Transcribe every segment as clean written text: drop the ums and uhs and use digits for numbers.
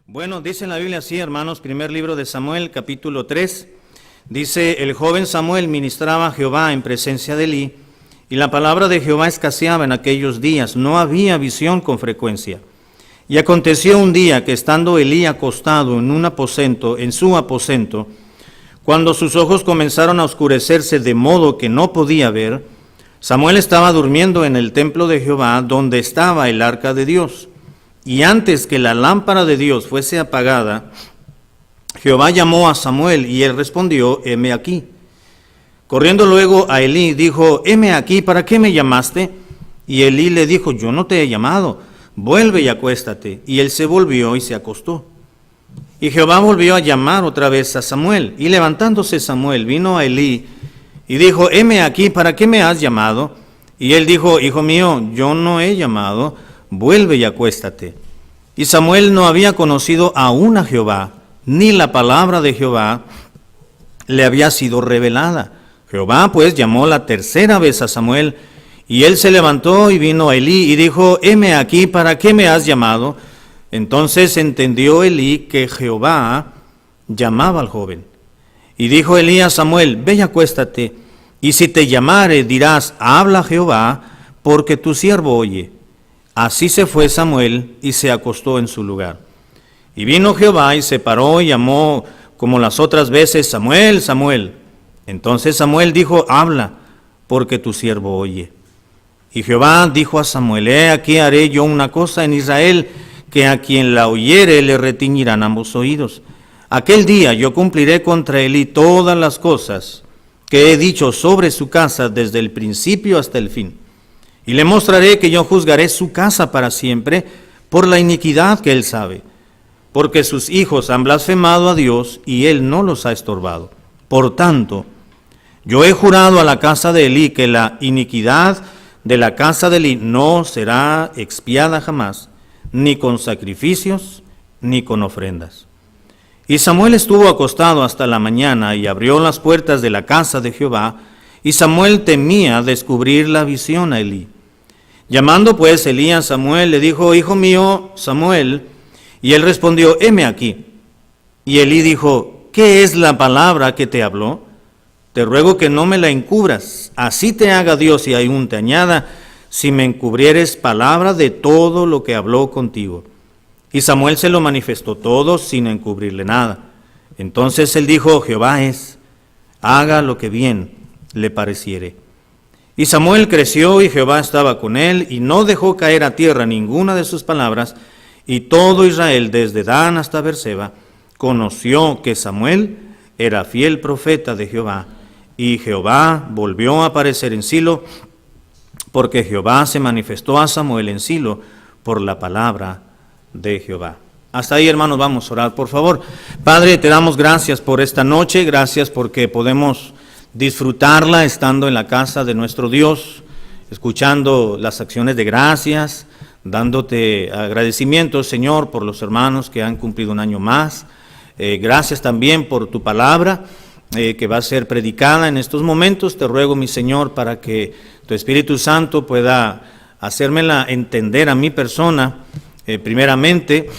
Bueno, dice en la Biblia así, hermanos, primer libro de Samuel, capítulo 3, dice, el joven Samuel ministraba a Jehová en presencia de Elí, y la palabra de Jehová escaseaba en aquellos días, no había visión con frecuencia. Y aconteció un día que estando Elí acostado en su aposento, cuando sus ojos comenzaron a oscurecerse de modo que no podía ver, Samuel estaba durmiendo en el templo de Jehová, donde estaba el arca de Dios. Y antes que la lámpara de Dios fuese apagada, Jehová llamó a Samuel, y él respondió, heme aquí. Corriendo luego a Elí, dijo, heme aquí, ¿para qué me llamaste? Y Elí le dijo, yo no te he llamado, vuelve y acuéstate. Y él se volvió y se acostó. Y Jehová volvió a llamar otra vez a Samuel, y levantándose Samuel vino a Elí, y dijo, heme aquí, ¿para qué me has llamado? Y él dijo, hijo mío, yo no he llamado, vuelve y acuéstate. Y Samuel no había conocido aún a Jehová, ni la palabra de Jehová le había sido revelada. Jehová pues llamó la tercera vez a Samuel, y él se levantó y vino a Elí, y dijo, heme aquí, ¿para qué me has llamado? Entonces entendió Elí que Jehová llamaba al joven. Y dijo Elí a Samuel, ve y acuéstate, y si te llamare dirás, habla Jehová, porque tu siervo oye. Así se fue Samuel y se acostó en su lugar. Y vino Jehová y se paró y llamó como las otras veces, Samuel, Samuel. Entonces Samuel dijo, habla, porque tu siervo oye. Y Jehová dijo a Samuel, he aquí haré yo una cosa en Israel, que a quien la oyere le retiñirán ambos oídos. Aquel día yo cumpliré contra Elí todas las cosas que he dicho sobre su casa desde el principio hasta el fin. Y le mostraré que yo juzgaré su casa para siempre por la iniquidad que él sabe, porque sus hijos han blasfemado a Dios y él no los ha estorbado. Por tanto, yo he jurado a la casa de Elí que la iniquidad de la casa de Elí no será expiada jamás, ni con sacrificios, ni con ofrendas. Y Samuel estuvo acostado hasta la mañana y abrió las puertas de la casa de Jehová, y Samuel temía descubrir la visión a Elí. Llamando pues Elí a Samuel, le dijo, hijo mío, Samuel, y él respondió, heme aquí. Y Elí dijo, ¿qué es la palabra que te habló? Te ruego que no me la encubras, así te haga Dios y aún te añada, si me encubrieres palabra de todo lo que habló contigo. Y Samuel se lo manifestó todo sin encubrirle nada. Entonces él dijo, Jehová es, haga lo que bien le pareciere. Y Samuel creció y Jehová estaba con él y no dejó caer a tierra ninguna de sus palabras, y todo Israel desde Dan hasta Beerseba conoció que Samuel era fiel profeta de Jehová. Y Jehová volvió a aparecer en Silo, porque Jehová se manifestó a Samuel en Silo por la palabra de Jehová. Hasta ahí, hermanos, vamos a orar, por favor. Padre, te damos gracias por esta noche, gracias porque podemos disfrutarla estando en la casa de nuestro Dios, escuchando las acciones de gracias, dándote agradecimientos, Señor, por los hermanos que han cumplido un año más. Gracias también por tu palabra que va a ser predicada en estos momentos. Te ruego, mi Señor, para que tu Espíritu Santo pueda hacérmela entender a mi persona, primeramente,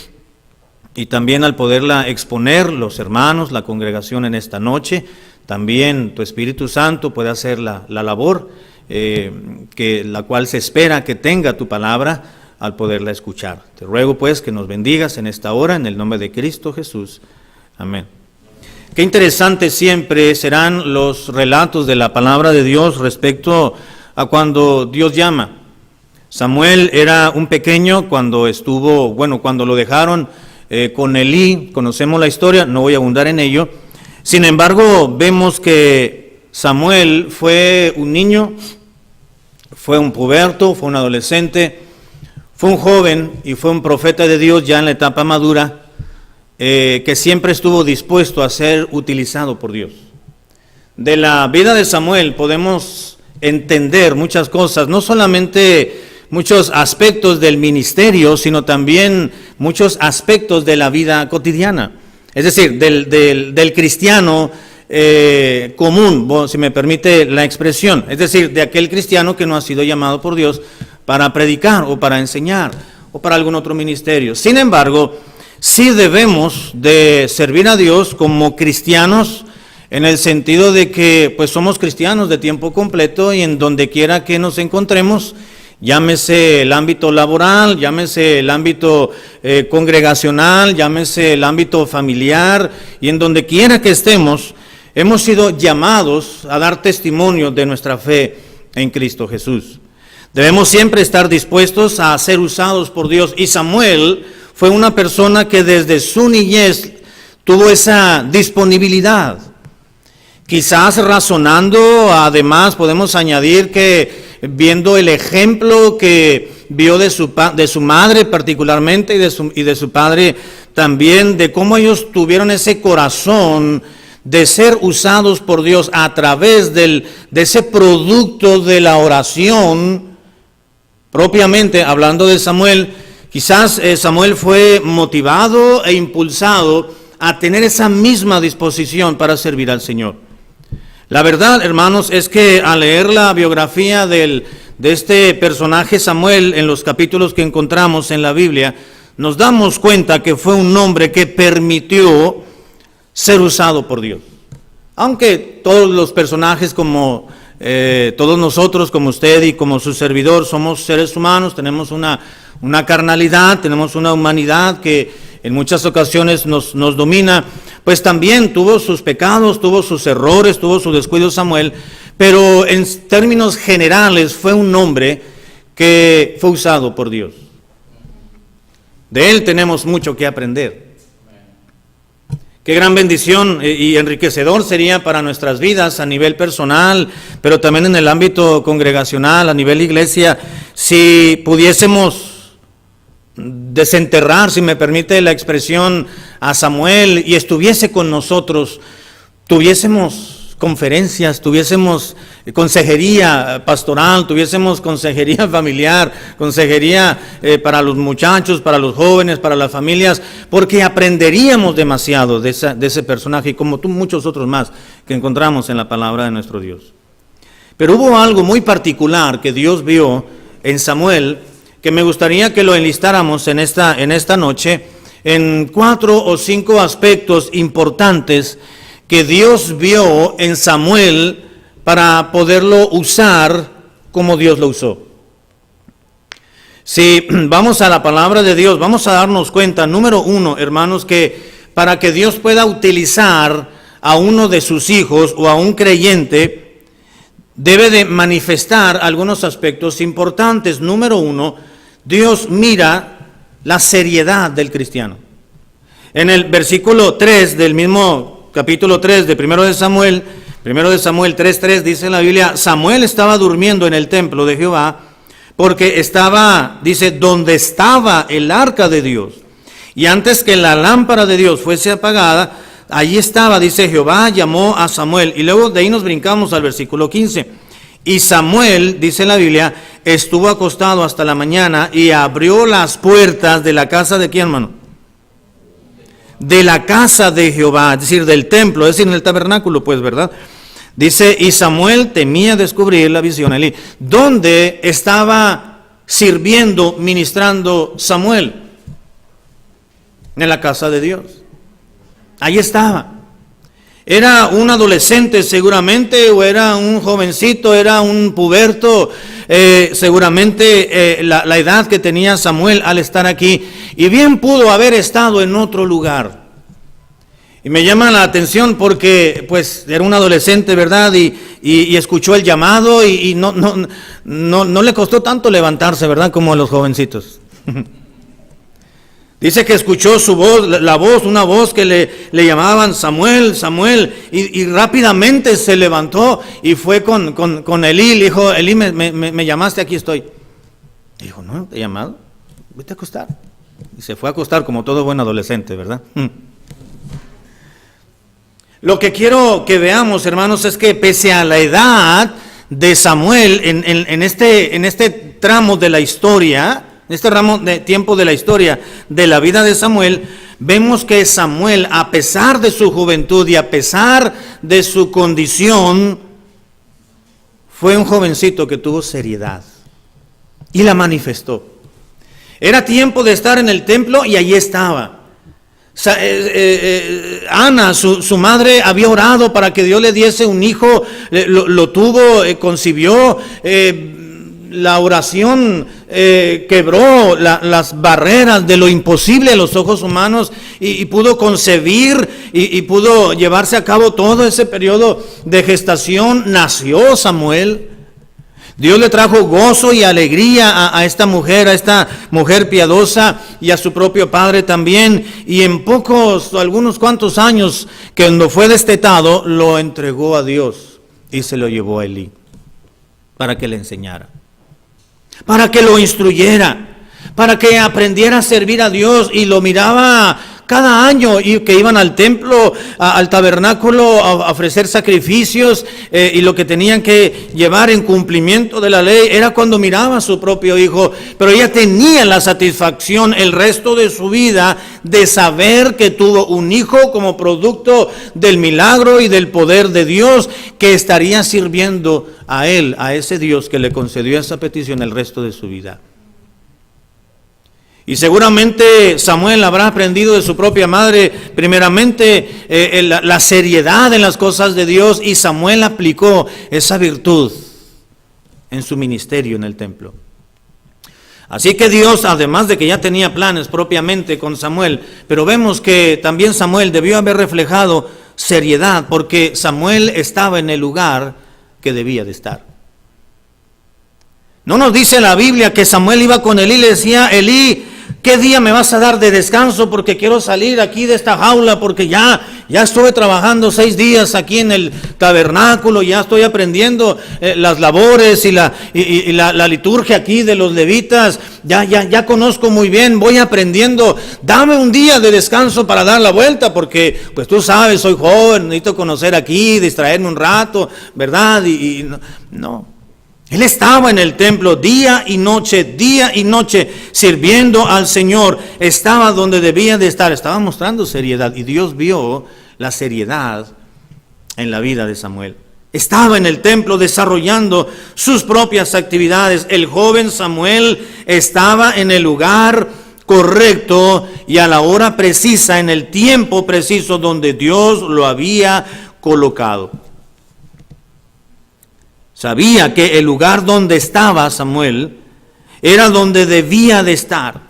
y también al poderla exponer los hermanos, la congregación en esta noche. También tu Espíritu Santo puede hacer la labor la cual se espera que tenga tu palabra al poderla escuchar. Te ruego pues que nos bendigas en esta hora, en el nombre de Cristo Jesús. Amén. Qué interesantes siempre serán los relatos de la palabra de Dios respecto a cuando Dios llama. Samuel era un pequeño cuando lo dejaron con Elí, conocemos la historia, no voy a abundar en ello. Sin embargo, vemos que Samuel fue un niño, fue un puberto, fue un adolescente, fue un joven y fue un profeta de Dios ya en la etapa madura, que siempre estuvo dispuesto a ser utilizado por Dios. De la vida de Samuel podemos entender muchas cosas, no solamente muchos aspectos del ministerio, sino también muchos aspectos de la vida cotidiana. Es decir, del cristiano común, si me permite la expresión, es decir, de aquel cristiano que no ha sido llamado por Dios para predicar o para enseñar o para algún otro ministerio. Sin embargo, sí debemos de servir a Dios como cristianos, en el sentido de que pues somos cristianos de tiempo completo y en donde quiera que nos encontremos, llámese el ámbito laboral, llámese el ámbito congregacional, llámese el ámbito familiar, y en donde quiera que estemos, hemos sido llamados a dar testimonio de nuestra fe en Cristo Jesús. Debemos siempre estar dispuestos a ser usados por Dios, y Samuel fue una persona que desde su niñez tuvo esa disponibilidad. Quizás razonando, además podemos añadir que viendo el ejemplo que vio de su madre particularmente y de su padre también, de cómo ellos tuvieron ese corazón de ser usados por Dios a través de ese producto de la oración. Propiamente hablando de Samuel, quizás Samuel fue motivado e impulsado a tener esa misma disposición para servir al Señor. La verdad, hermanos, es que al leer la biografía de este personaje Samuel en los capítulos que encontramos en la Biblia, nos damos cuenta que fue un hombre que permitió ser usado por Dios. Aunque todos los personajes, como todos nosotros, como usted y como su servidor, somos seres humanos, tenemos una carnalidad, tenemos una humanidad que en muchas ocasiones nos domina, pues también tuvo sus pecados, tuvo sus errores, tuvo su descuido Samuel, pero en términos generales fue un hombre que fue usado por Dios. De él tenemos mucho que aprender. Qué gran bendición y enriquecedor sería para nuestras vidas a nivel personal, pero también en el ámbito congregacional, a nivel iglesia, si pudiésemos desenterrar, si me permite la expresión, a Samuel y estuviese con nosotros, tuviésemos conferencias, tuviésemos consejería pastoral, tuviésemos consejería familiar, consejería para los muchachos, para los jóvenes, para las familias, porque aprenderíamos demasiado de ese personaje, y como muchos otros más que encontramos en la palabra de nuestro Dios. Pero hubo algo muy particular que Dios vio en Samuel, que me gustaría que lo enlistáramos en esta noche, en 4 o 5 aspectos importantes que Dios vio en Samuel para poderlo usar como Dios lo usó. Si vamos a la palabra de Dios, vamos a darnos cuenta, número 1, hermanos, que para que Dios pueda utilizar a uno de sus hijos o a un creyente, debe de manifestar algunos aspectos importantes. Número 1, Dios mira la seriedad del cristiano. En el versículo 3 del mismo capítulo 3 de 1 de Samuel 3:3 dice la Biblia: Samuel estaba durmiendo en el templo de Jehová, porque estaba, dice, donde estaba el arca de Dios. Y antes que la lámpara de Dios fuese apagada, allí estaba, dice, Jehová llamó a Samuel. Y luego de ahí nos brincamos al versículo 15. Y Samuel, dice la Biblia, estuvo acostado hasta la mañana y abrió las puertas de la casa de ¿quién, hermano? De la casa de Jehová, es decir, del templo, es decir, en el tabernáculo, pues, ¿verdad? Dice, y Samuel temía descubrir la visión a Elí. ¿Dónde estaba sirviendo, ministrando Samuel? En la casa de Dios. Ahí estaba. ¿Era un adolescente seguramente, o era un jovencito, era un puberto? Seguramente la edad que tenía Samuel al estar aquí, y bien pudo haber estado en otro lugar. Y me llama la atención porque pues era un adolescente, ¿verdad? Y escuchó el llamado y no le costó tanto levantarse, ¿verdad? Como a los jovencitos. Dice que escuchó su voz, una voz que le llamaban Samuel, Samuel, y rápidamente se levantó y fue con Elí. Le dijo, Elí, me llamaste, aquí estoy. Dijo, no, te he llamado, vete a acostar. Y se fue a acostar como todo buen adolescente, ¿verdad? Lo que quiero que veamos, hermanos, es que pese a la edad de Samuel, en este tramo de la historia, en este ramo de tiempo de la historia de la vida de Samuel, vemos que Samuel, a pesar de su juventud y a pesar de su condición, fue un jovencito que tuvo seriedad y la manifestó. Era tiempo de estar en el templo y allí estaba. Ana, su madre, había orado para que Dios le diese un hijo, lo tuvo, concibió. La oración quebró las barreras de lo imposible a los ojos humanos y pudo concebir y pudo llevarse a cabo todo ese periodo de gestación. Nació Samuel. Dios le trajo gozo y alegría a esta mujer piadosa, y a su propio padre también. Y en algunos cuantos años, que cuando fue destetado, lo entregó a Dios y se lo llevó a Elí para que le enseñara, para que lo instruyera, para que aprendiera a servir a Dios. Y lo miraba cada año, y que iban al templo, al tabernáculo, a ofrecer sacrificios, y lo que tenían que llevar en cumplimiento de la ley era cuando miraba a su propio hijo. Pero ella tenía la satisfacción el resto de su vida de saber que tuvo un hijo como producto del milagro y del poder de Dios, que estaría sirviendo a él, a ese Dios que le concedió esa petición el resto de su vida. Y seguramente Samuel habrá aprendido de su propia madre, primeramente, la seriedad en las cosas de Dios, y Samuel aplicó esa virtud en su ministerio en el templo. Así que Dios, además de que ya tenía planes propiamente con Samuel, pero vemos que también Samuel debió haber reflejado seriedad, porque Samuel estaba en el lugar que debía de estar. No nos dice la Biblia que Samuel iba con Elí y le decía: Elí, ¿qué día me vas a dar de descanso? Porque quiero salir aquí de esta jaula, porque ya estuve trabajando 6 días aquí en el tabernáculo, ya estoy aprendiendo las labores y la liturgia aquí de los levitas, ya conozco muy bien, voy aprendiendo. Dame un día de descanso para dar la vuelta, porque pues tú sabes, soy joven, necesito conocer aquí, distraerme un rato, ¿verdad? Y no. Él estaba en el templo día y noche, sirviendo al Señor. Estaba donde debía de estar, estaba mostrando seriedad, y Dios vio la seriedad en la vida de Samuel. Estaba en el templo desarrollando sus propias actividades. El joven Samuel estaba en el lugar correcto y a la hora precisa, en el tiempo preciso donde Dios lo había colocado. Sabía que el lugar donde estaba Samuel era donde debía de estar.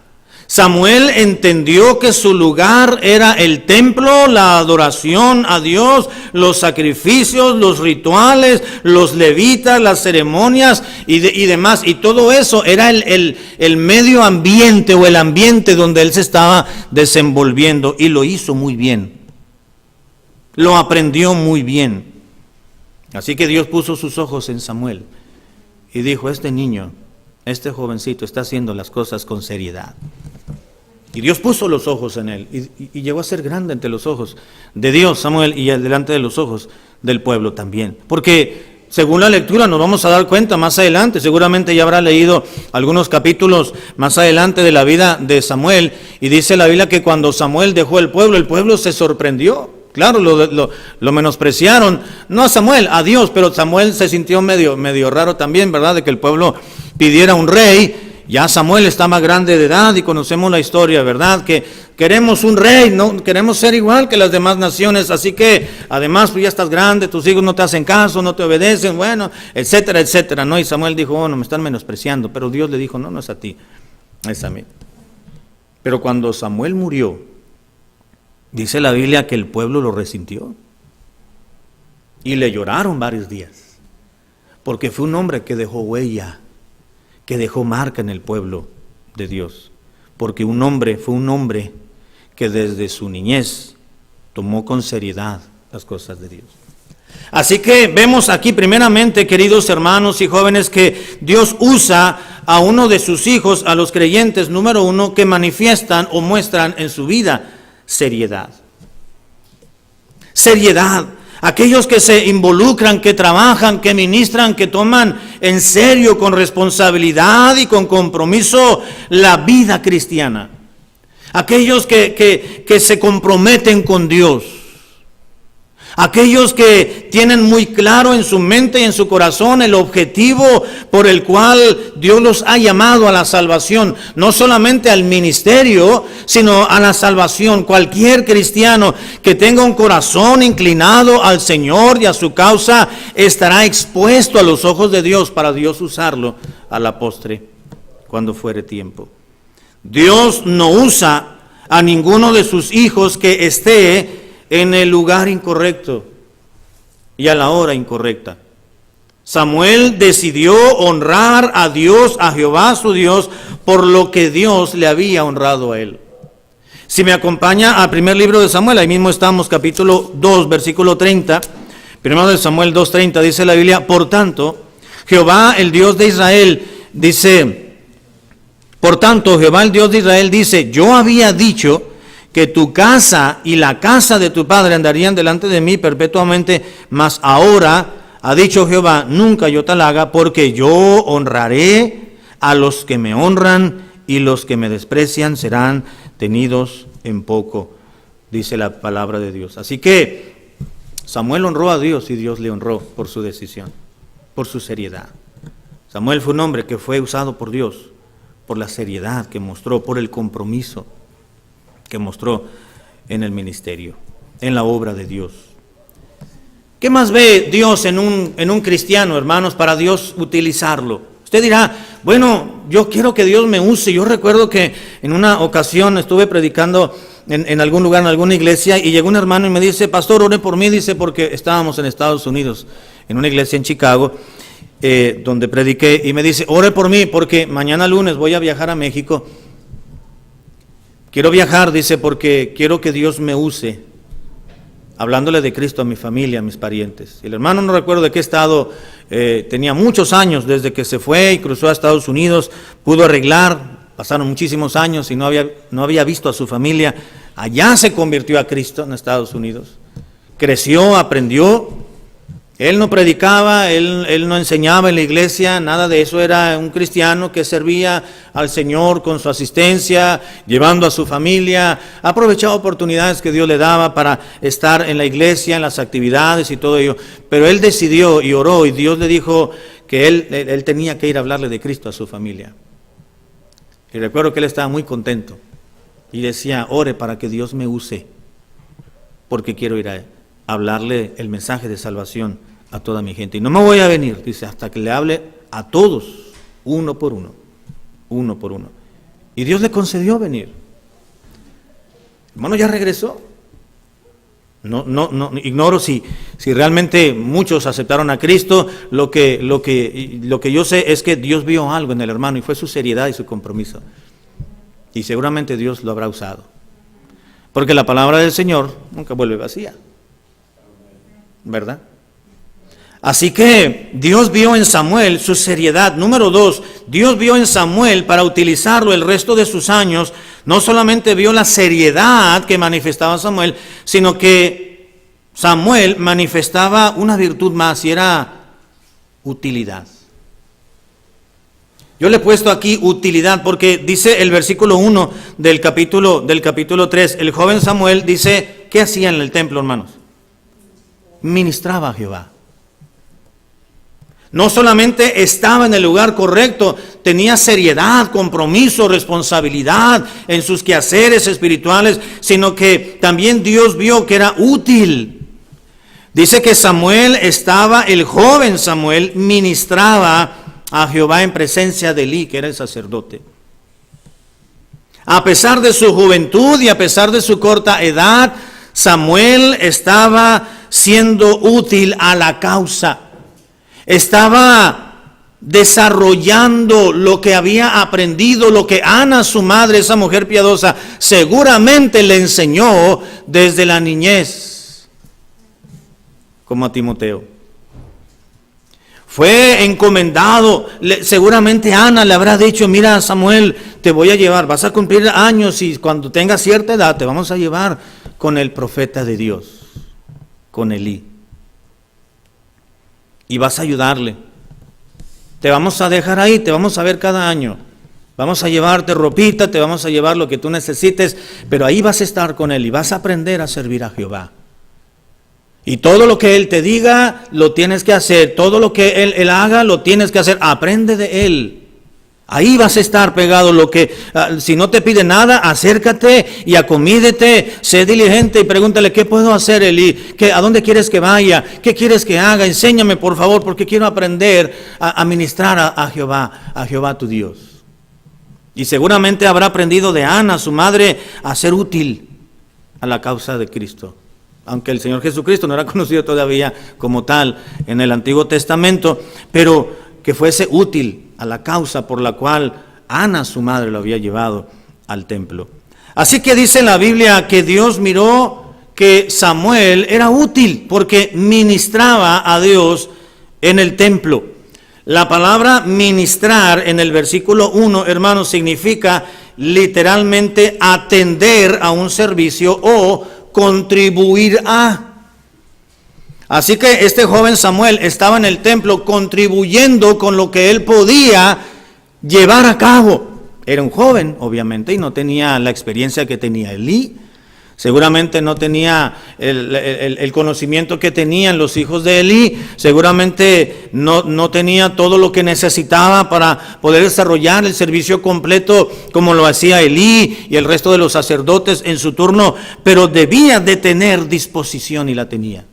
Samuel entendió que su lugar era el templo, la adoración a Dios, los sacrificios, los rituales, los levitas, las ceremonias y demás. Y todo eso era el medio ambiente, o el ambiente donde él se estaba desenvolviendo. Y lo hizo muy bien. Lo aprendió muy bien. Así que Dios puso sus ojos en Samuel y dijo: este niño, este jovencito está haciendo las cosas con seriedad. Y Dios puso los ojos en él y llegó a ser grande ante los ojos de Dios, Samuel, y delante de los ojos del pueblo también. Porque según la lectura nos vamos a dar cuenta más adelante, seguramente ya habrá leído algunos capítulos más adelante de la vida de Samuel, y dice la Biblia que cuando Samuel dejó el pueblo se sorprendió. Claro, lo menospreciaron, no a Samuel, a Dios, pero Samuel se sintió medio raro también, ¿verdad? De que el pueblo pidiera un rey. Ya Samuel está más grande de edad y conocemos la historia, ¿verdad? Que queremos un rey, no queremos ser igual que las demás naciones, así que además tú ya estás grande, tus hijos no te hacen caso, no te obedecen, bueno, etcétera, etcétera, ¿no? Y Samuel dijo: oh, no, me están menospreciando, pero Dios le dijo: no es a ti, es a mí. Pero cuando Samuel murió, dice la Biblia que el pueblo lo resintió y le lloraron varios días, porque fue un hombre que dejó huella, que dejó marca en el pueblo de Dios, porque fue un hombre que desde su niñez tomó con seriedad las cosas de Dios. Así que vemos aquí primeramente, queridos hermanos y jóvenes, que Dios usa a uno de sus hijos, a los creyentes, número uno, que manifiestan o muestran en su vida seriedad. Seriedad. Aquellos que se involucran, que trabajan, que ministran, que toman en serio, con responsabilidad y con compromiso, la vida cristiana. Aquellos que se comprometen con Dios. Aquellos que tienen muy claro en su mente y en su corazón el objetivo por el cual Dios los ha llamado a la salvación, no solamente al ministerio, sino a la salvación. Cualquier cristiano que tenga un corazón inclinado al Señor y a su causa estará expuesto a los ojos de Dios para Dios usarlo a la postre cuando fuere tiempo. Dios no usa a ninguno de sus hijos que esté en el lugar incorrecto y a la hora incorrecta. Samuel decidió honrar a Dios, a Jehová su Dios, por lo que Dios le había honrado a él. Si me acompaña al primer libro de Samuel, ahí mismo estamos, capítulo 2, versículo 30, primero de Samuel 2:30, dice la Biblia: por tanto, Jehová el Dios de Israel dice, por tanto, Jehová el Dios de Israel dice, yo había dicho que tu casa y la casa de tu padre andarían delante de mí perpetuamente, mas ahora ha dicho Jehová, nunca yo tal haga, porque yo honraré a los que me honran y los que me desprecian serán tenidos en poco, dice la palabra de Dios. Así que Samuel honró a Dios y Dios le honró por su decisión, por su seriedad. Samuel fue un hombre que fue usado por Dios por la seriedad que mostró, por el compromiso que mostró en el ministerio, en la obra de Dios. ¿Qué más ve Dios en un cristiano, hermanos, para Dios utilizarlo? Usted dirá, bueno, yo quiero que Dios me use. Yo recuerdo que en una ocasión estuve predicando en algún lugar, en alguna iglesia, y llegó un hermano y me dice, pastor, ore por mí, dice, porque estábamos en Estados Unidos, en una iglesia en Chicago, donde prediqué, y me dice, ore por mí, porque mañana lunes voy a viajar a México. Quiero viajar, dice, porque quiero que Dios me use, hablándole de Cristo a mi familia, a mis parientes. El hermano, no recuerdo de qué estado, tenía muchos años desde que se fue y cruzó a Estados Unidos, pudo arreglar, pasaron muchísimos años y no había visto a su familia. Allá se convirtió a Cristo en Estados Unidos, creció, aprendió. Él no predicaba, él no enseñaba en la iglesia, nada de eso. Era un cristiano que servía al Señor con su asistencia, llevando a su familia, aprovechaba oportunidades que Dios le daba para estar en la iglesia, en las actividades y todo ello. Pero él decidió y oró, y Dios le dijo que él tenía que ir a hablarle de Cristo a su familia. Y recuerdo que él estaba muy contento y decía, ore para que Dios me use, porque quiero ir a hablarle el mensaje de salvación a toda mi gente. Y no me voy a venir, dice, hasta que le hable a todos, uno por uno. Y Dios le concedió venir. Hermano, ya regresó. No, ignoro si realmente muchos aceptaron a Cristo. Lo que yo sé es que Dios vio algo en el hermano y fue su seriedad y su compromiso. Y seguramente Dios lo habrá usado. Porque la palabra del Señor nunca vuelve vacía, ¿verdad? Así que Dios vio en Samuel su seriedad. Número 2, Dios vio en Samuel para utilizarlo el resto de sus años. No solamente vio la seriedad que manifestaba Samuel, sino que Samuel manifestaba una virtud más, y era utilidad. Yo le he puesto aquí utilidad porque dice el versículo 1 del capítulo 3, el joven Samuel dice, ¿qué hacía en el templo, hermanos? Ministraba a Jehová. No solamente estaba en el lugar correcto, tenía seriedad, compromiso, responsabilidad en sus quehaceres espirituales, sino que también Dios vio que era útil. Dice que el joven Samuel ministraba a Jehová en presencia de Elí, que era el sacerdote. A pesar de su juventud y a pesar de su corta edad, Samuel estaba siendo útil a la causa. Estaba desarrollando lo que había aprendido, lo que Ana, su madre, esa mujer piadosa, seguramente le enseñó desde la niñez, como a Timoteo. Fue encomendado, seguramente Ana le habrá dicho, mira Samuel, te voy a llevar, vas a cumplir años y cuando tengas cierta edad te vamos a llevar con el profeta de Dios, con Elí. Y vas a ayudarle. Te vamos a dejar ahí, te vamos a ver cada año. Vamos a llevarte ropita, te vamos a llevar lo que tú necesites, pero ahí vas a estar con él y vas a aprender a servir a Jehová. Y todo lo que Él te diga, lo tienes que hacer. Todo lo que Él haga, lo tienes que hacer. Aprende de Él. Ahí vas a estar pegado. Si no te pide nada, acércate y acomídete. Sé diligente y pregúntale, ¿qué puedo hacer, Elí? ¿A dónde quieres que vaya? ¿Qué quieres que haga? Enséñame, por favor, porque quiero aprender a ministrar a Jehová tu Dios. Y seguramente habrá aprendido de Ana, su madre, a ser útil a la causa de Cristo. Aunque el Señor Jesucristo no era conocido todavía como tal en el Antiguo Testamento, pero que fuese útil a la causa por la cual Ana, su madre, lo había llevado al templo. Así que dice la Biblia que Dios miró que Samuel era útil porque ministraba a Dios en el templo. La palabra ministrar en el versículo 1, hermanos, significa literalmente atender a un servicio o contribuir a. Así que este joven Samuel estaba en el templo contribuyendo con lo que él podía llevar a cabo. Era un joven, obviamente, y no tenía la experiencia que tenía Elí. Seguramente no tenía el conocimiento que tenían los hijos de Elí. Seguramente no tenía todo lo que necesitaba para poder desarrollar el servicio completo como lo hacía Elí y el resto de los sacerdotes en su turno. Pero debía de tener disposición y la tenía.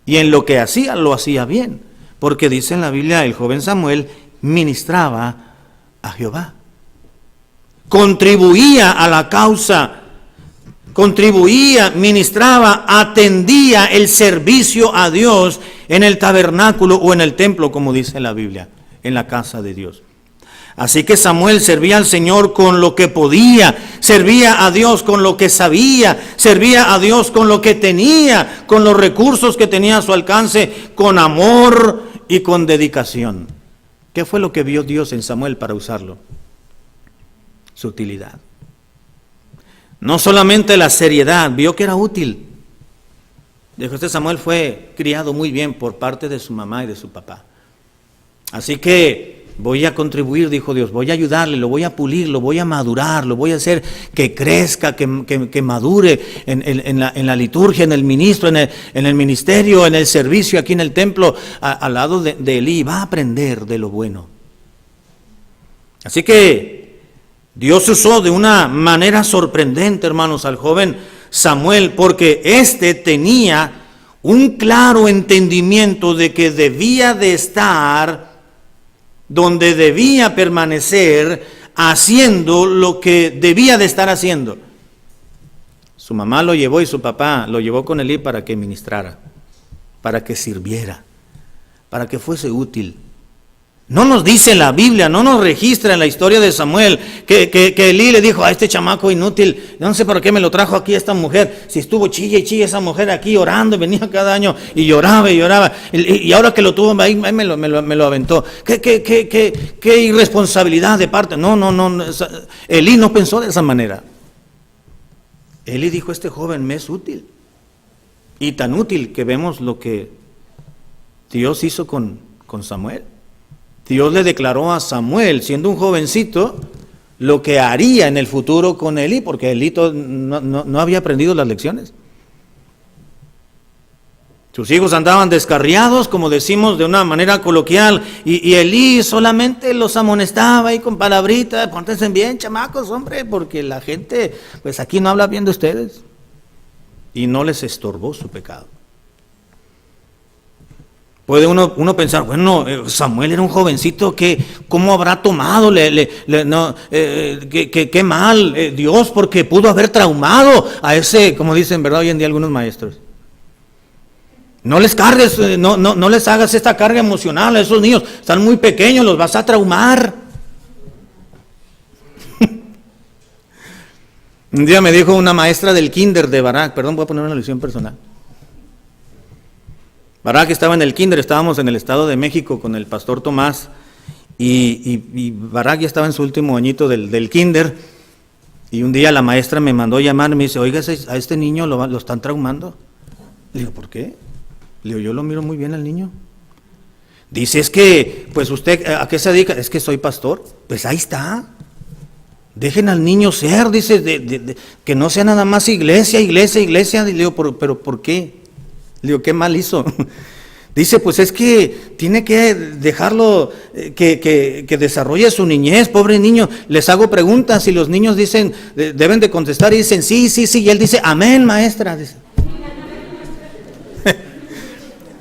Y en lo que hacía, lo hacía bien. Porque dice en la Biblia, el joven Samuel ministraba a Jehová. Contribuía a la causa. Contribuía, ministraba, atendía el servicio a Dios en el tabernáculo o en el templo, como dice la Biblia, en la casa de Dios. Así que Samuel servía al Señor con lo que podía, servía a Dios con lo que sabía, servía a Dios con lo que tenía, con los recursos que tenía a su alcance, con amor y con dedicación. ¿Qué fue lo que vio Dios en Samuel para usarlo? Su utilidad. No solamente la seriedad, vio que era útil. Dijo, este Samuel fue criado muy bien por parte de su mamá y de su papá. Así que voy a contribuir, dijo Dios, voy a ayudarle, lo voy a pulir, lo voy a madurar, lo voy a hacer que crezca, que madure en la liturgia, en el ministro, en el ministerio, en el servicio, aquí en el templo, al lado de Elí. Va a aprender de lo bueno. Así que Dios usó de una manera sorprendente, hermanos, al joven Samuel, porque éste tenía un claro entendimiento de que debía de estar donde debía permanecer, haciendo lo que debía de estar haciendo. Su mamá lo llevó y su papá lo llevó con Elí para que ministrara, para que sirviera, para que fuese útil. No nos dice la Biblia, no nos registra en la historia de Samuel que Elí le dijo a este chamaco inútil, no sé por qué me lo trajo aquí esta mujer, si estuvo chilla y chilla esa mujer aquí orando, venía cada año y lloraba, y ahora que lo tuvo ahí me lo aventó. ¿Qué irresponsabilidad de parte? No, Elí no pensó de esa manera. Elí dijo, este joven me es útil, y tan útil que vemos lo que Dios hizo con Samuel. Dios le declaró a Samuel, siendo un jovencito, lo que haría en el futuro con Elí, porque Elí no había aprendido las lecciones. Sus hijos andaban descarriados, como decimos de una manera coloquial, y Elí solamente los amonestaba ahí con palabritas, pórtense bien, chamacos, hombre, porque la gente, pues aquí no habla bien de ustedes. Y no les estorbó su pecado. Puede uno pensar, bueno, Samuel era un jovencito, ¿cómo habrá tomado? Qué mal Dios, porque pudo haber traumado a ese, como dicen, ¿verdad? Hoy en día algunos maestros. No les cargues, no les hagas esta carga emocional a esos niños, están muy pequeños, los vas a traumar. Un día me dijo una maestra del kinder de Barak, perdón, voy a poner una lección personal. Barak estaba en el kinder, estábamos en el Estado de México con el pastor Tomás, y Barak ya estaba en su último añito del kinder, y un día la maestra me mandó llamar, me dice, oiga, a este niño lo están traumando. Le digo, ¿por qué? Le digo, yo lo miro muy bien al niño. Dice, es que, pues usted, ¿a qué se dedica? Es que soy pastor. Pues ahí está. Dejen al niño ser, dice, que no sea nada más iglesia. Y le digo, ¿pero por qué? Le digo, ¿qué mal hizo? Dice, pues es que tiene que dejarlo que desarrolle su niñez, pobre niño. Les hago preguntas y los niños dicen, deben de contestar y dicen, sí, sí, sí. Y él dice, amén, maestra.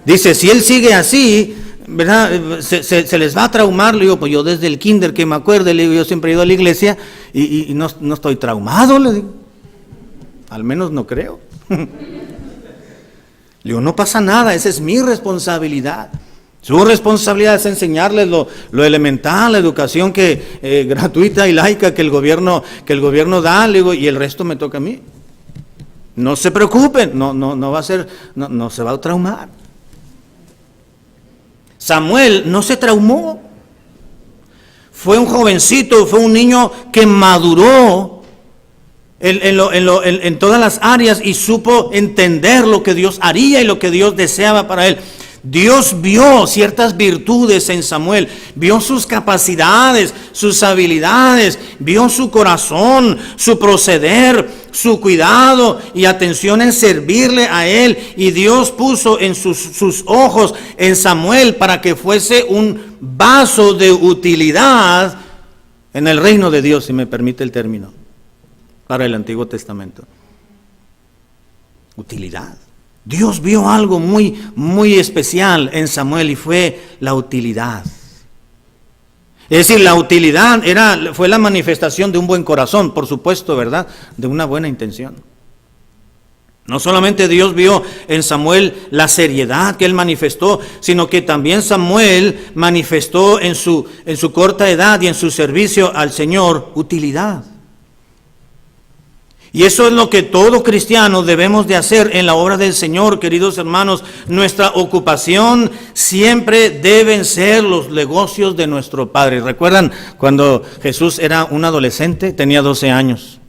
Dice, si él sigue así, ¿verdad? Se les va a traumar. Le digo, pues yo desde el kinder que me acuerdo, le digo, yo siempre he ido a la iglesia y no estoy traumado, le digo. Al menos no creo. Le digo, no pasa nada, esa es mi responsabilidad. Su responsabilidad es enseñarles lo elemental, la educación gratuita y laica que el gobierno da, le digo, y el resto me toca a mí. No se preocupen, no va a ser, no se va a traumar. Samuel no se traumó. Fue un jovencito, fue un niño que maduró en todas las áreas y supo entender lo que Dios haría y lo que Dios deseaba para él. Dios vio ciertas virtudes en Samuel, vio sus capacidades, sus habilidades, vio su corazón, su proceder, su cuidado y atención en servirle a él. Y Dios puso en sus ojos en Samuel para que fuese un vaso de utilidad en el reino de Dios, si me permite el término, para el Antiguo Testamento. Utilidad. Dios vio algo muy, muy especial en Samuel y fue la utilidad. Es decir, la utilidad fue la manifestación de un buen corazón, por supuesto, ¿verdad? De una buena intención. No solamente Dios vio en Samuel la seriedad que él manifestó, sino que también Samuel manifestó en su corta edad y en su servicio al Señor utilidad. Y eso es lo que todo cristiano debemos de hacer en la obra del Señor, queridos hermanos. Nuestra ocupación siempre deben ser los negocios de nuestro Padre. ¿Recuerdan cuando Jesús era un adolescente? Tenía 12 años.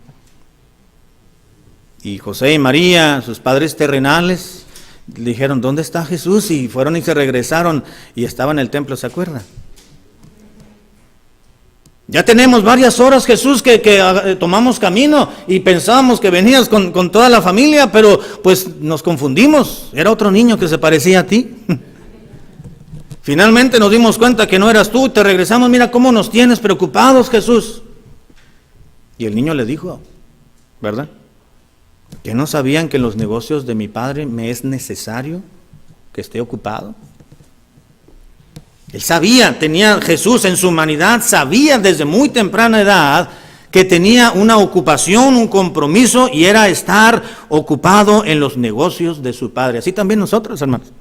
Y José y María, sus padres terrenales, le dijeron, ¿dónde está Jesús? Y fueron y se regresaron y estaba en el templo, ¿se acuerdan? Ya tenemos varias horas, Jesús, que tomamos camino y pensábamos que venías con toda la familia, pero pues nos confundimos. Era otro niño que se parecía a ti. Finalmente nos dimos cuenta que no eras tú, te regresamos, mira cómo nos tienes preocupados, Jesús. Y el niño le dijo, ¿verdad? ¿Que no sabían que en los negocios de mi Padre me es necesario que esté ocupado? Él sabía, Jesús en su humanidad, sabía desde muy temprana edad que tenía una ocupación, un compromiso, y era estar ocupado en los negocios de su Padre. Así también nosotros, hermanos.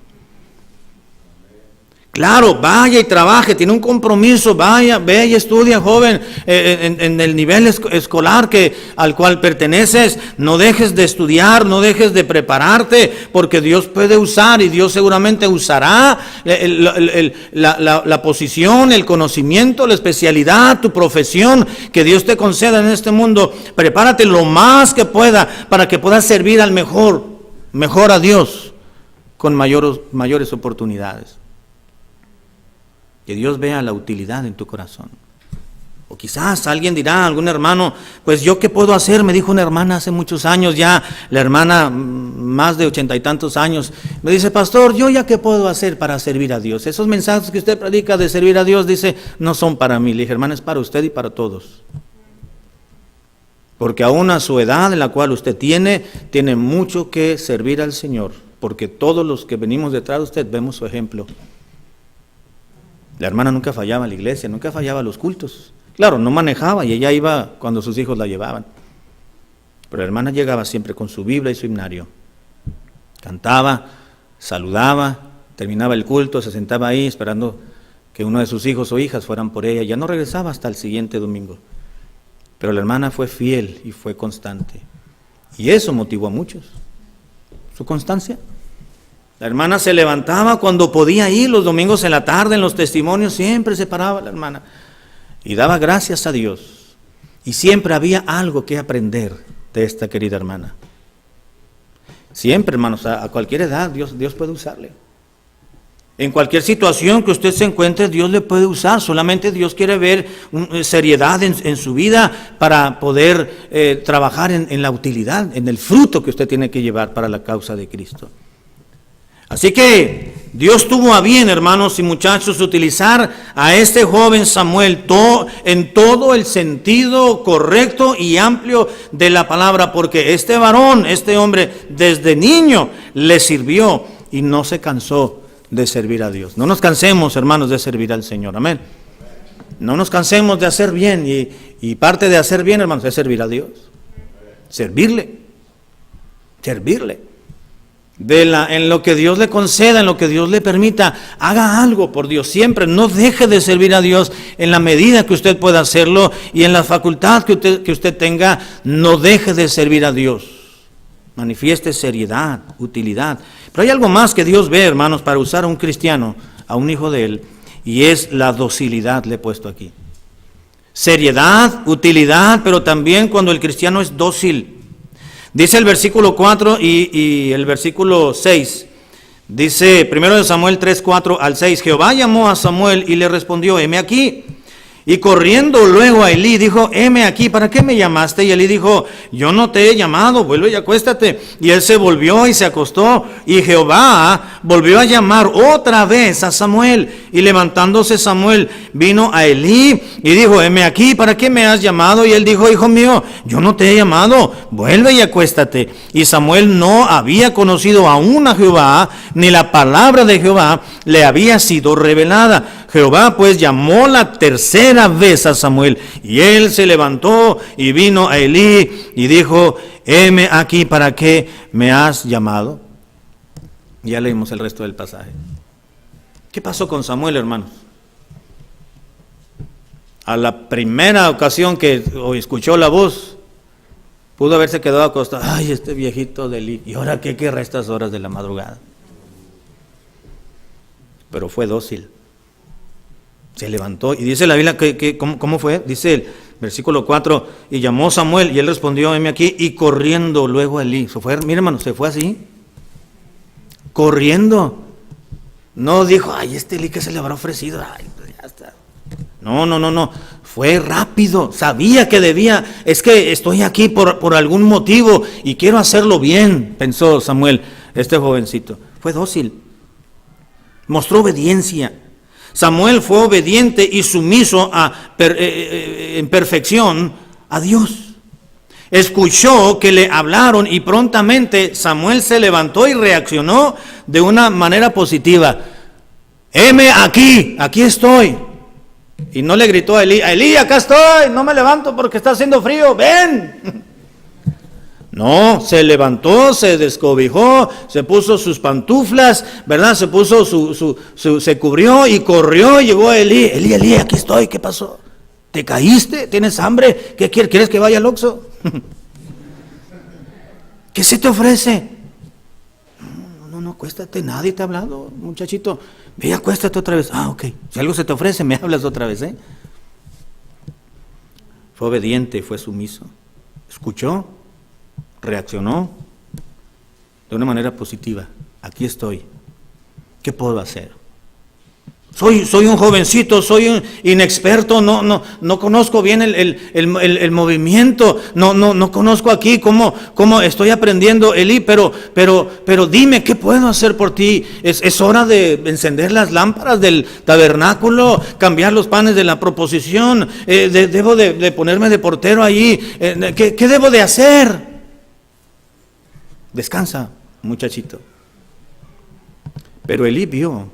Claro, vaya y trabaje, tiene un compromiso, ve y estudia, joven, en el nivel escolar al cual perteneces. No dejes de estudiar, no dejes de prepararte, porque Dios puede usar y Dios seguramente usará la posición, el conocimiento, la especialidad, tu profesión que Dios te conceda en este mundo. Prepárate lo más que pueda para que puedas servir al mejor a Dios con mayores oportunidades. Que Dios vea la utilidad en tu corazón. O quizás alguien dirá, algún hermano, pues yo qué puedo hacer, me dijo una hermana hace muchos años ya, la hermana más de 80 y tantos años, me dice, pastor, yo ya qué puedo hacer para servir a Dios. Esos mensajes que usted predica de servir a Dios, dice, no son para mí. Le dije, hermana, es para usted y para todos. Porque aún a su edad en la cual usted tiene mucho que servir al Señor, porque todos los que venimos detrás de usted vemos su ejemplo. La hermana nunca fallaba a la iglesia, nunca fallaba a los cultos. Claro, no manejaba y ella iba cuando sus hijos la llevaban. Pero la hermana llegaba siempre con su Biblia y su himnario. Cantaba, saludaba, terminaba el culto, se sentaba ahí esperando que uno de sus hijos o hijas fueran por ella. Ya no regresaba hasta el siguiente domingo. Pero la hermana fue fiel y fue constante. Y eso motivó a muchos. Su constancia. La hermana se levantaba cuando podía ir, los domingos en la tarde, en los testimonios, siempre se paraba la hermana y daba gracias a Dios. Y siempre había algo que aprender de esta querida hermana. Siempre, hermanos, a cualquier edad Dios puede usarle. En cualquier situación que usted se encuentre, Dios le puede usar. Solamente Dios quiere ver seriedad en su vida para poder trabajar en la utilidad, en el fruto que usted tiene que llevar para la causa de Cristo. Así que Dios tuvo a bien, hermanos y muchachos, utilizar a este joven Samuel en todo el sentido correcto y amplio de la palabra, porque este varón, este hombre, desde niño le sirvió y no se cansó de servir a Dios. No nos cansemos, hermanos, de servir al Señor. Amén. No nos cansemos de hacer bien, y parte de hacer bien, hermanos, es servir a Dios. Servirle. En lo que Dios le conceda, en lo que Dios le permita, haga algo por Dios. Siempre no deje de servir a Dios en la medida que usted pueda hacerlo, y en la facultad que usted tenga, no deje de servir a Dios. Manifieste seriedad, utilidad. Pero hay algo más que Dios ve, hermanos, para usar a un cristiano, a un hijo de Él, y es la docilidad. Le he puesto aquí. Seriedad, utilidad, pero también cuando el cristiano es dócil. Dice el versículo 4 y el versículo 6. Dice 1 Samuel 3, 4 al 6. Jehová llamó a Samuel y le respondió: heme aquí. Y corriendo luego a Elí, dijo: heme aquí, ¿para qué me llamaste? Y Elí dijo: yo no te he llamado, vuelve y acuéstate. Y él se volvió y se acostó. Y Jehová volvió a llamar otra vez a Samuel. Y levantándose Samuel, vino a Elí y dijo: heme aquí, ¿para qué me has llamado? Y él dijo: hijo mío, yo no te he llamado, vuelve y acuéstate. Y Samuel no había conocido aún a Jehová, ni la palabra de Jehová le había sido revelada. Jehová pues llamó la tercera vez a Samuel, y él se levantó y vino a Elí y dijo: heme aquí, ¿para qué me has llamado? Ya leímos el resto del pasaje. ¿Qué pasó con Samuel, hermanos? A la primera ocasión que escuchó la voz, pudo haberse quedado acostado. Ay, este viejito de Elí, ¿y ahora qué querrá estas horas de la madrugada? Pero fue dócil. Se levantó y dice la Biblia ¿cómo fue? Dice el versículo 4: y llamó Samuel, y él respondió: heme aquí, y corriendo luego a Elí. Mira, hermano, se fue así, corriendo. No dijo: ay, este Elí que se le habrá ofrecido, ay, pues ya está. No, fue rápido, sabía que debía. Es que estoy aquí por algún motivo y quiero hacerlo bien, pensó Samuel, este jovencito. Fue dócil, mostró obediencia. Samuel fue obediente y sumiso en perfección a Dios. Escuchó que le hablaron y prontamente Samuel se levantó y reaccionó de una manera positiva. Heme aquí, aquí estoy. Y no le gritó a Elí, acá estoy, no me levanto porque está haciendo frío, ven. No, se levantó, se descobijó, se puso sus pantuflas, ¿verdad? Se puso se cubrió y corrió, llegó a Elí. Elí, aquí estoy, ¿qué pasó? ¿Te caíste? ¿Tienes hambre? ¿Qué quieres? ¿Quieres que vaya al Oxxo? ¿Qué se te ofrece? No, acuéstate, nadie te ha hablado, muchachito. Ve, acuéstate otra vez. Ah, ok. Si algo se te ofrece, me hablas otra vez, ¿eh? Fue obediente, fue sumiso. Escuchó, reaccionó de una manera positiva. Aquí estoy. ¿Qué puedo hacer? Soy un jovencito, soy un inexperto, no conozco bien el movimiento, no conozco aquí cómo estoy aprendiendo, Elí, pero dime, ¿qué puedo hacer por ti? Es hora de encender las lámparas del tabernáculo, cambiar los panes de la proposición, debo de ponerme de portero allí, ¿qué debo de hacer? Descansa, muchachito. Pero Elí vio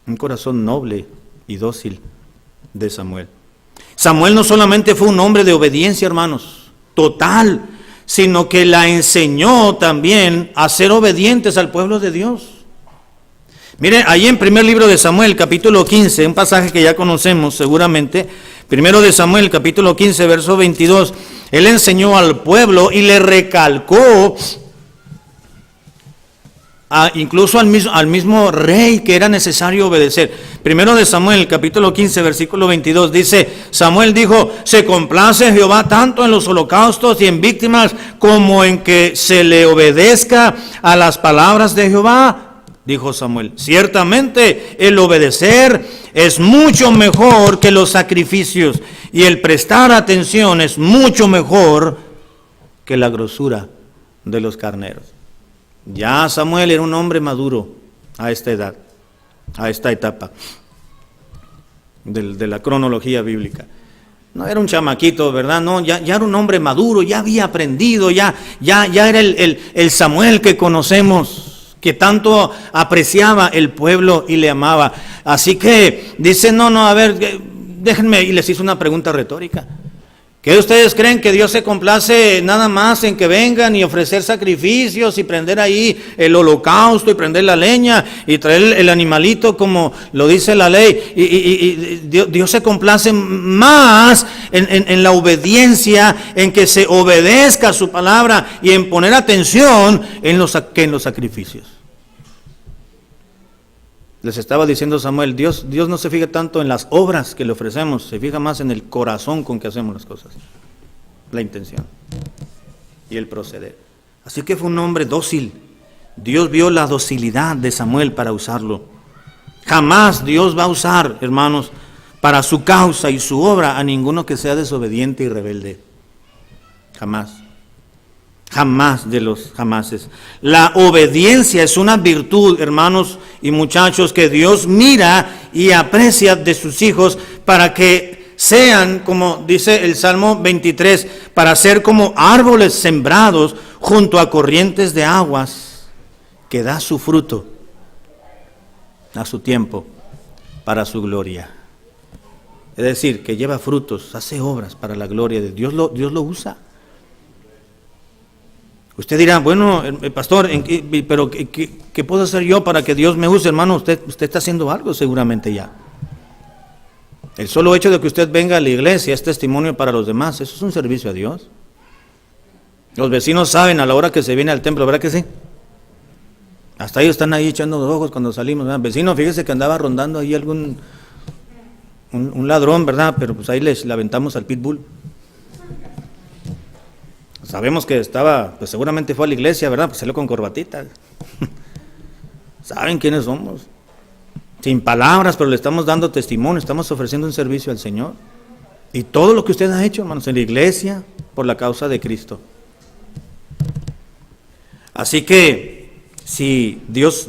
un corazón noble y dócil de Samuel. Samuel no solamente fue un hombre de obediencia, hermanos, total, sino que la enseñó también a ser obedientes al pueblo de Dios. Mire, ahí en primer libro de Samuel, capítulo 15, un pasaje que ya conocemos seguramente, primero de Samuel, capítulo 15, verso 22, él enseñó al pueblo y le recalcó incluso al mismo rey que era necesario obedecer. Primero de Samuel, capítulo 15, versículo 22, dice: Samuel dijo: se complace Jehová tanto en los holocaustos y en víctimas como en que se le obedezca a las palabras de Jehová. Dijo Samuel: ciertamente el obedecer es mucho mejor que los sacrificios, y el prestar atención es mucho mejor que la grosura de los carneros. Ya Samuel era un hombre maduro, a esta edad, a esta etapa de la cronología bíblica. No era un chamaquito, ¿verdad? No, ya era un hombre maduro, ya había aprendido, ya era el Samuel que conocemos, que tanto apreciaba el pueblo y le amaba. Así que dice, a ver, déjenme, y les hizo una pregunta retórica. ¿Qué ustedes creen que Dios se complace nada más en que vengan y ofrecer sacrificios y prender ahí el holocausto y prender la leña y traer el animalito como lo dice la ley? Y Dios se complace más en la obediencia, en que se obedezca a su palabra y en poner atención que en los sacrificios. Les estaba diciendo Samuel, Dios no se fija tanto en las obras que le ofrecemos, se fija más en el corazón con que hacemos las cosas, la intención y el proceder. Así que fue un hombre dócil. Dios vio la docilidad de Samuel para usarlo. Jamás Dios va a usar, hermanos, para su causa y su obra a ninguno que sea desobediente y rebelde. Jamás. Jamás de los jamases. La obediencia es una virtud, hermanos y muchachos, que Dios mira y aprecia de sus hijos para que sean, como dice el Salmo 23, para ser como árboles sembrados junto a corrientes de aguas, que da su fruto a su tiempo para su gloria. Es decir, que lleva frutos, hace obras para la gloria de Dios. Dios lo usa. Usted dirá, bueno, pastor, pero ¿qué puedo hacer yo para que Dios me use? Hermano, usted está haciendo algo seguramente ya. El solo hecho de que usted venga a la iglesia es testimonio para los demás. Eso es un servicio a Dios. Los vecinos saben a la hora que se viene al templo, ¿verdad que sí? Hasta ellos están ahí echando los ojos cuando salimos, ¿verdad? Vecino, fíjese que andaba rondando ahí un ladrón, ¿verdad? Pero pues ahí le aventamos al pitbull. Sabemos que estaba, pues seguramente fue a la iglesia, ¿verdad? Pues salió con corbatita. ¿Saben quiénes somos? Sin palabras, pero le estamos dando testimonio, estamos ofreciendo un servicio al Señor. Y todo lo que usted ha hecho, hermanos, en la iglesia, por la causa de Cristo. Así que, si Dios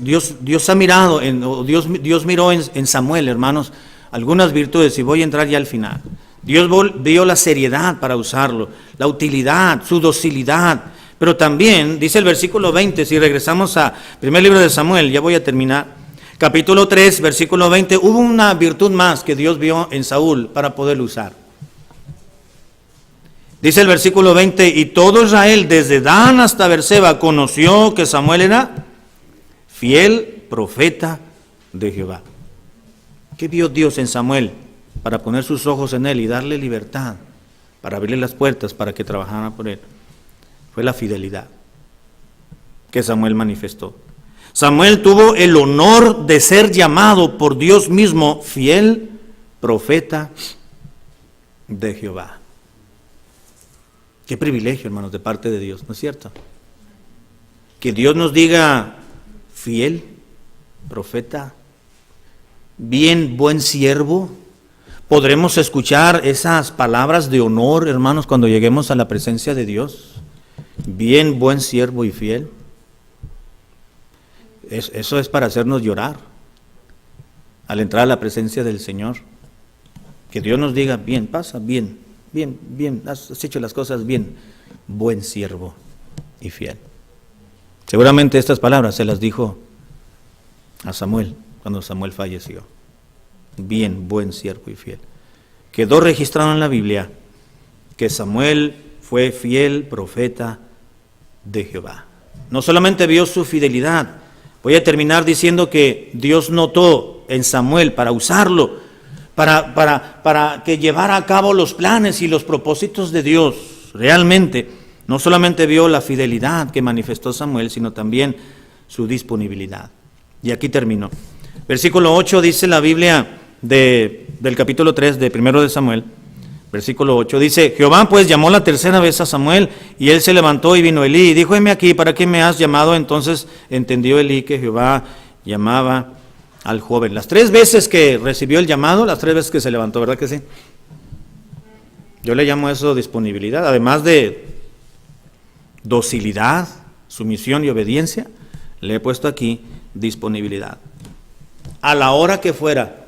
ha mirado, Dios miró en Samuel, hermanos, algunas virtudes, y voy a entrar ya al final. Dios vio la seriedad para usarlo, la utilidad, su docilidad, pero también, dice el versículo 20, si regresamos a primer libro de Samuel, ya voy a terminar, capítulo 3, versículo 20, hubo una virtud más que Dios vio en Saúl para poderlo usar. Dice el versículo 20, y todo Israel, desde Dan hasta Berseba, conoció que Samuel era fiel profeta de Jehová. ¿Qué vio Dios en Samuel para poner sus ojos en él y darle libertad, para abrirle las puertas para que trabajara por él? Fue la fidelidad que Samuel manifestó. Samuel tuvo el honor de ser llamado por Dios mismo fiel profeta de Jehová. Qué privilegio, hermanos, de parte de Dios, ¿no es cierto? Que Dios nos diga fiel profeta, bien buen siervo. ¿Podremos escuchar esas palabras de honor, hermanos, cuando lleguemos a la presencia de Dios? Bien, buen siervo y fiel. Eso es para hacernos llorar al entrar a la presencia del Señor. Que Dios nos diga, bien, pasa, bien, has hecho las cosas bien, buen siervo y fiel. Seguramente estas palabras se las dijo a Samuel cuando Samuel falleció. Bien, buen siervo y fiel. Quedó registrado en la Biblia que Samuel fue fiel profeta de Jehová. No solamente vio su fidelidad, voy a terminar diciendo que Dios notó en Samuel para usarlo, para que llevara a cabo los planes y los propósitos de Dios. Realmente, no solamente vio la fidelidad que manifestó Samuel, sino también su disponibilidad. Y aquí termino. Versículo 8 dice la Biblia del capítulo 3 de primero de Samuel, versículo 8, dice, Jehová pues llamó la tercera vez a Samuel, y él se levantó y vino Elí, y dijo, heme aquí, ¿para qué me has llamado? Entonces entendió Elí que Jehová llamaba al joven. Las 3 veces que recibió el llamado, las 3 veces que se levantó, ¿verdad que sí? Yo le llamo eso disponibilidad, además de docilidad, sumisión y obediencia, le he puesto aquí disponibilidad. A la hora que fuera.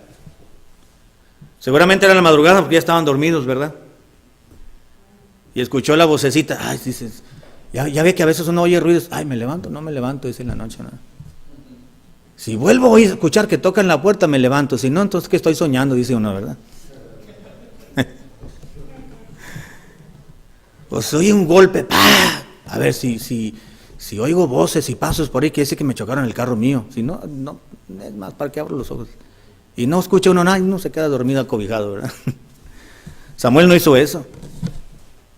Seguramente era la madrugada porque ya estaban dormidos, ¿verdad? Y escuchó la vocecita. Ay, dices, ya ve que a veces uno oye ruidos. Ay, me levanto, no me levanto, dice en la noche, ¿no? Si vuelvo a escuchar que tocan la puerta, me levanto. Si no, entonces que estoy soñando, dice uno, ¿verdad? Pues oye un golpe, ¡pah! A ver si oigo voces y pasos por ahí, quiere decir que me chocaron el carro mío. Si no, es más para que abro los ojos. Y no escucha uno nada, y uno se queda dormido acobijado, ¿verdad? Samuel no hizo eso.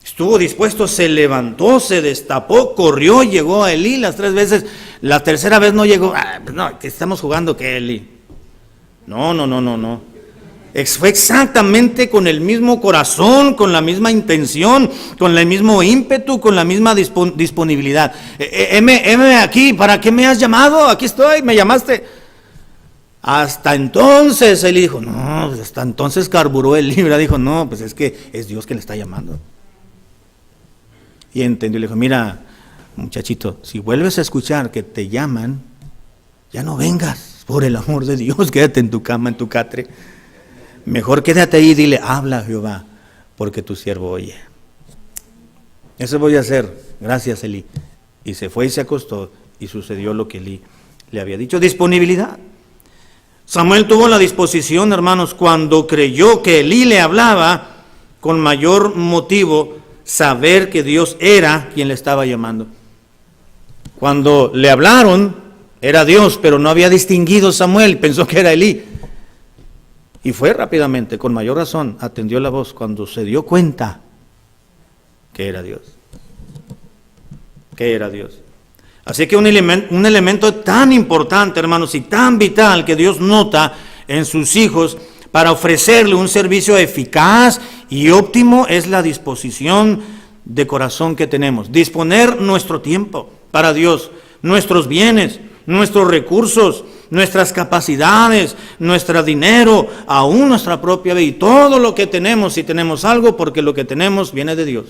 Estuvo dispuesto, se levantó, se destapó, corrió, llegó a Elí las 3 veces. La tercera vez no llegó. No, que estamos jugando que Elí. No. Fue exactamente con el mismo corazón, con la misma intención, con el mismo ímpetu, con la misma disponibilidad. Heme aquí, ¿para qué me has llamado? Aquí estoy, me llamaste. Hasta entonces él dijo, no, pues hasta entonces carburó el libro. Dijo, no, pues es que es Dios que le está llamando. Y entendió, le dijo, mira, muchachito, si vuelves a escuchar que te llaman, ya no vengas, por el amor de Dios, quédate en tu cama, en tu catre. Mejor quédate ahí y dile, habla Jehová, porque tu siervo oye. Eso voy a hacer, gracias Elí. Y se fue y se acostó, y sucedió lo que Elí le había dicho. Disponibilidad. Samuel tuvo la disposición, hermanos, cuando creyó que Elí le hablaba, con mayor motivo, saber que Dios era quien le estaba llamando. Cuando le hablaron, era Dios, pero no había distinguido Samuel, pensó que era Elí. Y fue rápidamente, con mayor razón, atendió la voz cuando se dio cuenta que era Dios. Que era Dios. Así que un elemento tan importante, hermanos, y tan vital que Dios nota en sus hijos para ofrecerle un servicio eficaz y óptimo es la disposición de corazón que tenemos. Disponer nuestro tiempo para Dios, nuestros bienes, nuestros recursos, nuestras capacidades, nuestro dinero, aún nuestra propia vida y todo lo que tenemos, si tenemos algo, porque lo que tenemos viene de Dios.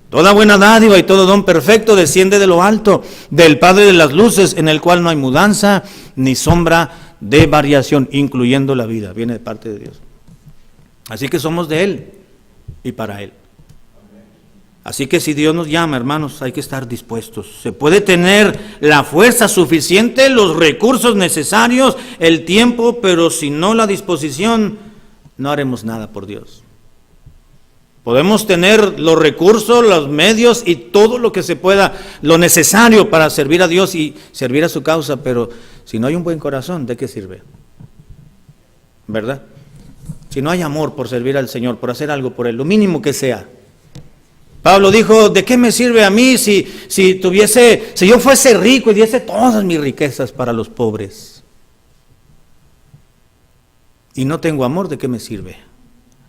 Toda buena dádiva y todo don perfecto desciende de lo alto, del Padre de las luces, en el cual no hay mudanza ni sombra de variación, incluyendo la vida, viene de parte de Dios. Así que somos de Él y para Él. Así que si Dios nos llama, hermanos, hay que estar dispuestos. Se puede tener la fuerza suficiente, los recursos necesarios, el tiempo, pero si no la disposición, no haremos nada por Dios. Podemos tener los recursos, los medios y todo lo que se pueda, lo necesario para servir a Dios y servir a su causa, pero si no hay un buen corazón, ¿de qué sirve? ¿Verdad? Si no hay amor por servir al Señor, por hacer algo por Él, lo mínimo que sea. Pablo dijo, ¿de qué me sirve a mí si yo fuese rico y diese todas mis riquezas para los pobres? Y no tengo amor, ¿de qué me sirve?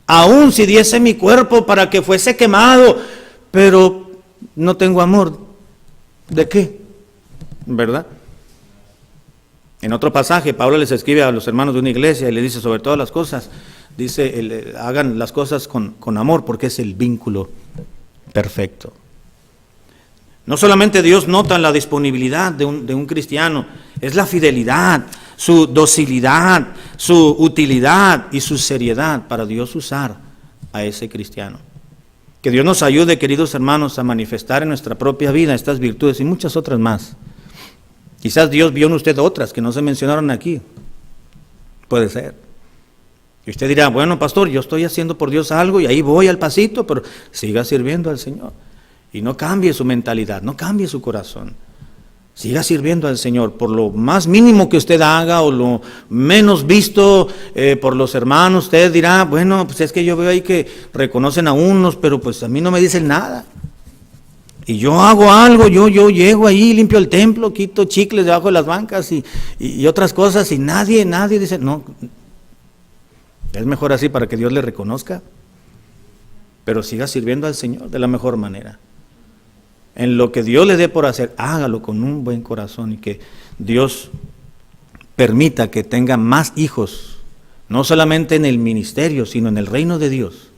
Aún si diese mi cuerpo para que fuese quemado, pero no tengo amor, ¿de qué? ¿Verdad? En otro pasaje, Pablo les escribe a los hermanos de una iglesia y le dice sobre todas las cosas, dice, hagan las cosas con amor porque es el vínculo perfecto. No solamente Dios nota la disponibilidad de un cristiano, es la fidelidad, su docilidad, su utilidad y su seriedad para Dios usar a ese cristiano. Que Dios nos ayude, queridos hermanos, a manifestar en nuestra propia vida estas virtudes y muchas otras más. Quizás Dios vio en usted otras que no se mencionaron aquí. Puede ser. Y usted dirá, bueno, pastor, yo estoy haciendo por Dios algo y ahí voy al pasito, pero siga sirviendo al Señor. Y no cambie su mentalidad, no cambie su corazón. Siga sirviendo al Señor, por lo más mínimo que usted haga o lo menos visto por los hermanos. Usted dirá, bueno, pues es que yo veo ahí que reconocen a unos, pero pues a mí no me dicen nada. Y yo hago algo, yo llego ahí, limpio el templo, quito chicles debajo de las bancas y otras cosas y nadie dice, no, es mejor así para que Dios le reconozca. Pero siga sirviendo al Señor de la mejor manera. En lo que Dios le dé por hacer, hágalo con un buen corazón y que Dios permita que tenga más hijos, no solamente en el ministerio, sino en el reino de Dios,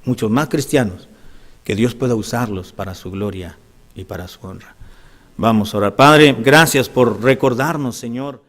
muchos más cristianos, que Dios pueda usarlos para su gloria y para su honra. Vamos a orar. Padre, gracias por recordarnos, Señor.